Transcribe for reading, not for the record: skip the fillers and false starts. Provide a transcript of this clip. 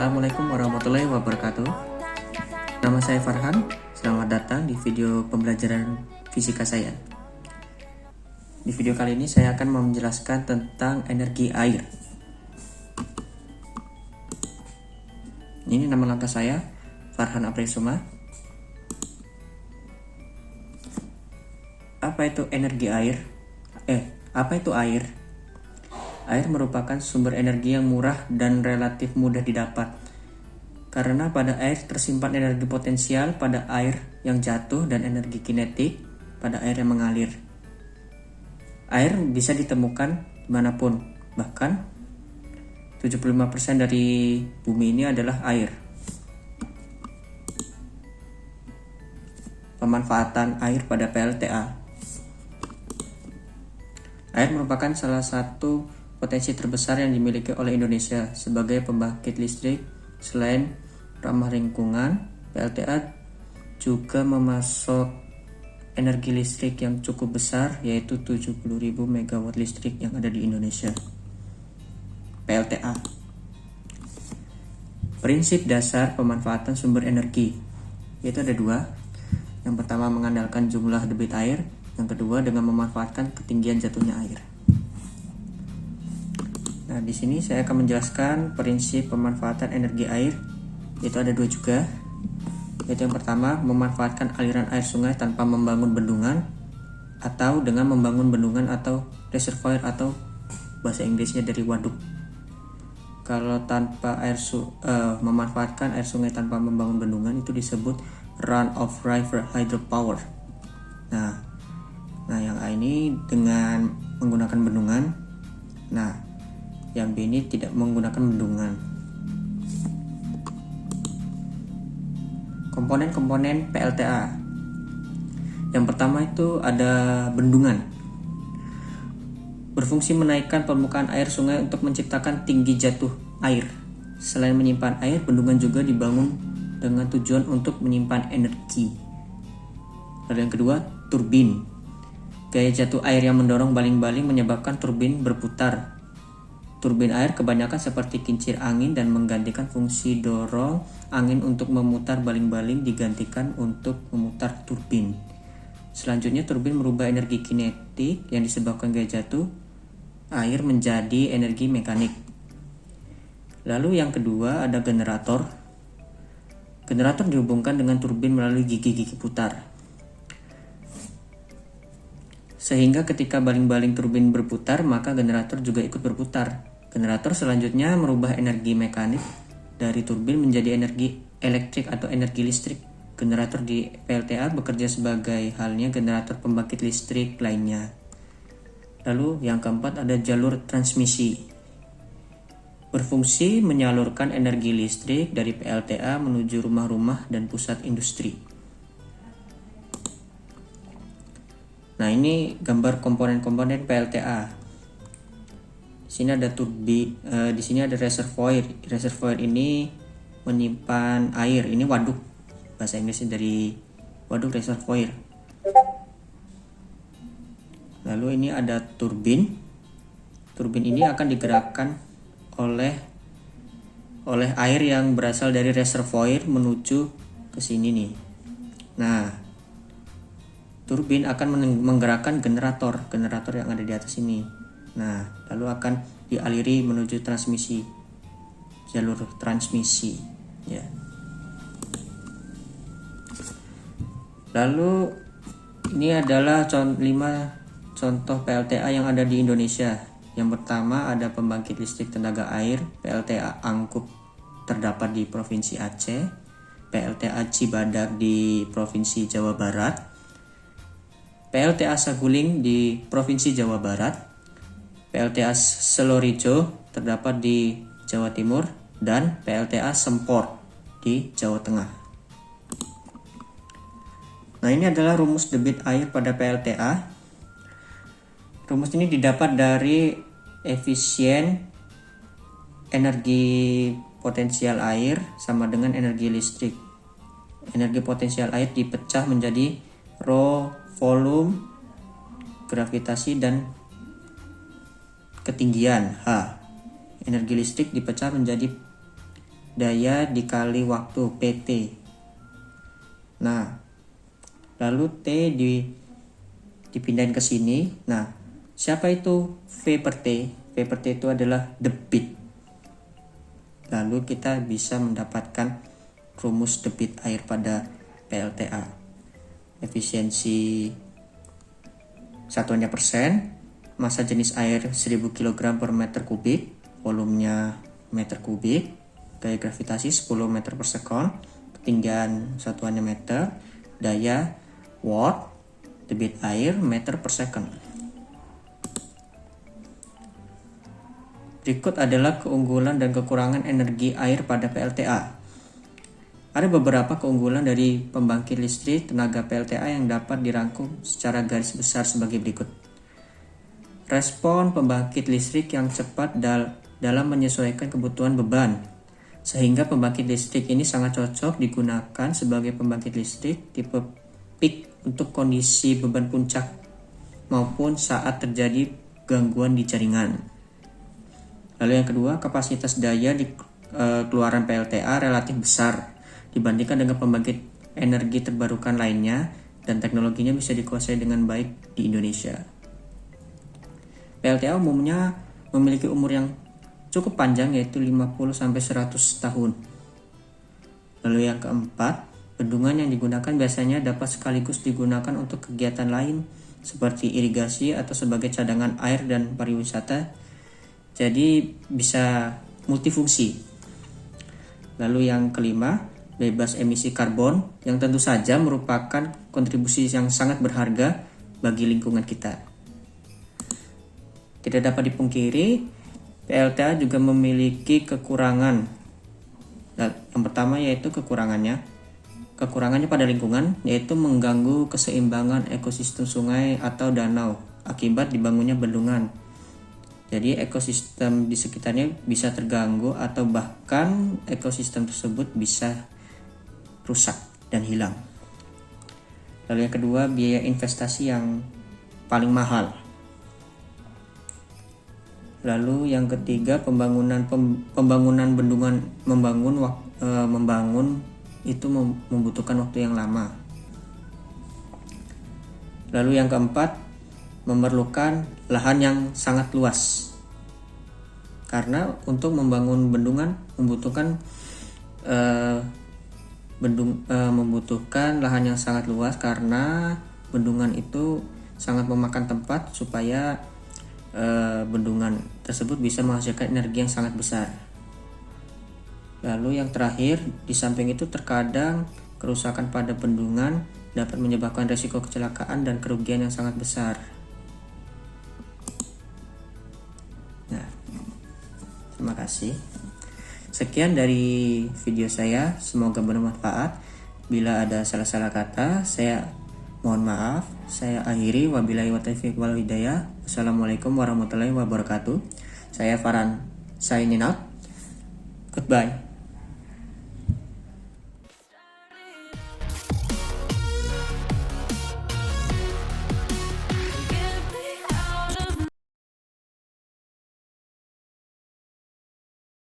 Assalamualaikum warahmatullahi wabarakatuh. Nama saya Farhan. Selamat datang di video pembelajaran fisika saya. Di video kali ini saya akan menjelaskan tentang energi air. Ini nama lengkap saya, Farhan Aprisuma. Apa itu energi air? Apa itu air? Air merupakan sumber energi yang murah dan relatif mudah didapat. Karena pada air tersimpan energi potensial pada air yang jatuh dan energi kinetik pada air yang mengalir. Air bisa ditemukan dimanapun, bahkan 75% dari bumi ini adalah air. Pemanfaatan air pada PLTA. Air merupakan salah satu potensi terbesar yang dimiliki oleh Indonesia sebagai pembangkit listrik. Selain ramah lingkungan, PLTA juga memasok energi listrik yang cukup besar, yaitu 70.000 MW listrik yang ada di Indonesia. PLTA. Prinsip dasar pemanfaatan sumber energi, yaitu ada dua. Yang pertama mengandalkan jumlah debit air, yang kedua dengan memanfaatkan ketinggian jatuhnya air. Nah, di sini saya akan menjelaskan prinsip pemanfaatan energi air, yaitu ada dua juga. Yaitu yang pertama, memanfaatkan aliran air sungai tanpa membangun bendungan, atau dengan membangun bendungan atau reservoir, atau bahasa Inggrisnya dari waduk. Kalau tanpa memanfaatkan air sungai tanpa membangun bendungan, itu disebut run of river hydropower. Nah, yang A ini dengan menggunakan bendungan. Nah, yang B ini tidak menggunakan bendungan. Komponen-komponen PLTA. Yang pertama itu ada bendungan. Berfungsi menaikkan permukaan air sungai untuk menciptakan tinggi jatuh air. Selain menyimpan air, bendungan juga dibangun dengan tujuan untuk menyimpan energi. Lalu yang kedua, turbin. Gaya jatuh air yang mendorong baling-baling menyebabkan turbin berputar. Turbin air kebanyakan seperti kincir angin dan menggantikan fungsi dorong angin untuk memutar baling-baling digantikan untuk memutar turbin. Selanjutnya, turbin merubah energi kinetik yang disebabkan gaya jatuh air menjadi energi mekanik. Lalu yang kedua ada generator. Generator dihubungkan dengan turbin melalui gigi-gigi putar. Sehingga ketika baling-baling turbin berputar, maka generator juga ikut berputar. Generator selanjutnya merubah energi mekanik dari turbin menjadi energi elektrik atau energi listrik. Generator di PLTA bekerja sebagai halnya generator pembangkit listrik lainnya. Lalu yang keempat ada jalur transmisi. Berfungsi menyalurkan energi listrik dari PLTA menuju rumah-rumah dan pusat industri. Nah, ini gambar komponen-komponen PLTA. Di sini ada turbin, di sini ada reservoir. Reservoir ini menyimpan air. Ini waduk. Bahasa Inggrisnya dari waduk, reservoir. Lalu ini ada turbin. Turbin ini akan digerakkan oleh air yang berasal dari reservoir menuju ke sini nih. Nah, turbin akan menggerakkan generator yang ada di atas ini. Nah, lalu akan dialiri menuju transmisi, jalur transmisi, ya. Lalu ini adalah 5 contoh PLTA yang ada di Indonesia. Yang pertama ada pembangkit listrik tenaga air PLTA Angkup terdapat di Provinsi Aceh, PLTA Cibadak di Provinsi Jawa Barat, PLTA Saguling di Provinsi Jawa Barat, PLTA Selorijo terdapat di Jawa Timur, dan PLTA Sempor di Jawa Tengah. Nah, ini adalah rumus debit air pada PLTA. Rumus ini didapat dari efisien energi potensial air sama dengan energi listrik. Energi potensial air dipecah menjadi rho, volume, gravitasi, dan ketinggian H. Energi listrik dipecah menjadi daya dikali waktu PT. Nah, lalu T dipindahin ke sini. Nah, siapa itu V per T? V per T itu adalah debit. Lalu kita bisa mendapatkan rumus debit air pada PLTA. Efisiensi satuannya persen, massa jenis air 1000 kg per meter kubik, volumenya meter kubik, gaya gravitasi 10 meter per sekon, ketinggian satuannya meter, daya watt, debit air meter per second. Berikut adalah keunggulan dan kekurangan energi air pada PLTA. Ada beberapa keunggulan dari pembangkit listrik tenaga PLTA yang dapat dirangkum secara garis besar sebagai berikut. Respon pembangkit listrik yang cepat dalam menyesuaikan kebutuhan beban, sehingga pembangkit listrik ini sangat cocok digunakan sebagai pembangkit listrik tipe peak untuk kondisi beban puncak maupun saat terjadi gangguan di jaringan. Lalu yang kedua, kapasitas daya di keluaran PLTA relatif besar dibandingkan dengan pembangkit energi terbarukan lainnya, dan teknologinya bisa dikuasai dengan baik di Indonesia. PLTA umumnya memiliki umur yang cukup panjang, yaitu 50-100 tahun. Lalu yang keempat, bendungan yang digunakan biasanya dapat sekaligus digunakan untuk kegiatan lain seperti irigasi atau sebagai cadangan air dan pariwisata. Jadi bisa multifungsi. Lalu yang kelima, bebas emisi karbon yang tentu saja merupakan kontribusi yang sangat berharga bagi lingkungan kita. Tidak dapat dipungkiri, PLTA juga memiliki kekurangan. Yang pertama yaitu kekurangannya pada lingkungan, yaitu mengganggu keseimbangan ekosistem sungai atau danau akibat dibangunnya bendungan. Jadi ekosistem di sekitarnya bisa terganggu atau bahkan ekosistem tersebut bisa rusak dan hilang. Lalu yang kedua, biaya investasi yang paling mahal. Lalu yang ketiga, pembangunan bendungan, membangun itu membutuhkan waktu yang lama. Lalu yang keempat, memerlukan lahan yang sangat luas. Karena untuk membangun bendungan membutuhkan lahan yang sangat luas, karena bendungan itu sangat memakan tempat supaya bendungan tersebut bisa menghasilkan energi yang sangat besar. Lalu yang terakhir, di samping itu terkadang kerusakan pada bendungan dapat menyebabkan risiko kecelakaan dan kerugian yang sangat besar. Nah, terima kasih. Sekian dari video saya, semoga bermanfaat. Bila ada salah-salah kata, saya mohon maaf. Saya akhiri, wabillahi taufiq wal hidayah. Assalamualaikum warahmatullahi wabarakatuh. Saya Farhan signing out. Goodbye.